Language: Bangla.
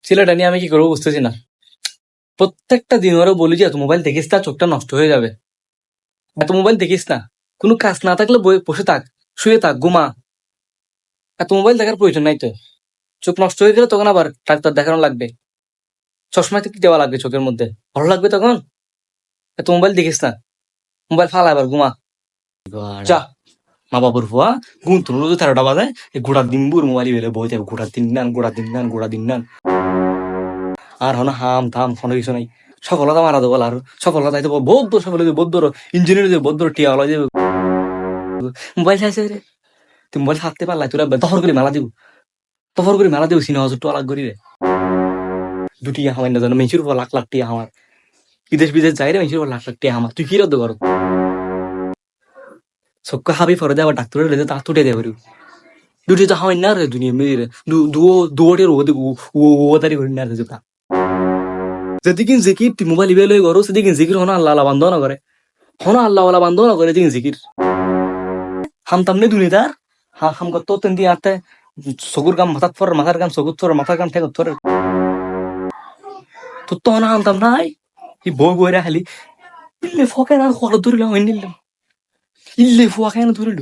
ছেলেটা নিয়ে আমি কি করবো বুঝতেছি না। প্রত্যেকটা দিন ওরা বলি যে এত মোবাইল দেখিস না, চোখটা নষ্ট হয়ে যাবে, এত মোবাইল দেখিস না, কোনো কাজ না থাকলে বসে থাক, শুয়ে থাক, ঘুমা, এত মোবাইল দেখার প্রয়োজন নাই তো। চোখ নষ্ট হয়ে গেলে তখন আবার ডাক্তার দেখানো লাগবে, চশমা থেকে দেওয়া লাগবে চোখের মধ্যে, ভালো লাগবে তখন? এত মোবাইল দেখিস না, মোবাইল ফালা, আবার ঘুমা, যা। মা বাবুর ফুয়া গুণ তো রোজ 13টা বাজে, এই গোড়ার দিন বুর মোবাইল বেলে বই থাকবে, গোড়ার দিন নান, গোড়ার দিন নান, গোড়ার দিন নান, আর হন হাম থাম কোনো কিছু নাই। সফলতা মারা দেবো, আর সফলতা দিতে বৌদ্ধ, সফল বৌদ্ধ ইঞ্জিনিয়ার দেবে, বৌদ্ধ টিয়া হলো দেবে। মোবাইল চাইছে রে, তুই মোবাইল হাতে পারলাই তোরা দফর করে মেলা দিব, দফর করে মেলা দেব, সিনেমা ছোট্ট আলাগ করি রে। দুটি আমার না জানো, মেসির উপর লাখ লাখ টিয়া আমার, বিদেশ বিদেশ যাই রে, মেসির উপর লাখ লাখ টিয়া আমার, তুই কি রদ্দ করো? সবকে হাবি ফরে দেওয়া ডাক্তারের লেগে তা তুটে দেবে, দুটি তো হাওয়াই না রে দুনিয়া মেয়েরে, দুয়াটের ও তারি করি না রে যেটা। যেদিন জিকির তুই মোবাইল ইবে লই করো, সেদিন জিকির হনো আল্লাহ আল্লাহ বান্ধব না করে, হনো আল্লাহ আল্লাহ বান্ধব না করে দিন জিকির। হাম তামনে দুনিদার, হাম করতো তেন দিয়ে আতে চকুর কাম মাথার ফর, মাথার কাম চকুর থর, মাথার কাম ঠেকত থর, তোর তো হনো হাম তাম নাই। এই বই বইরা খালি ইল্লে ফকে না খরচ ধরিলাম, ইল্লে ফুয়া কেন ধরিল।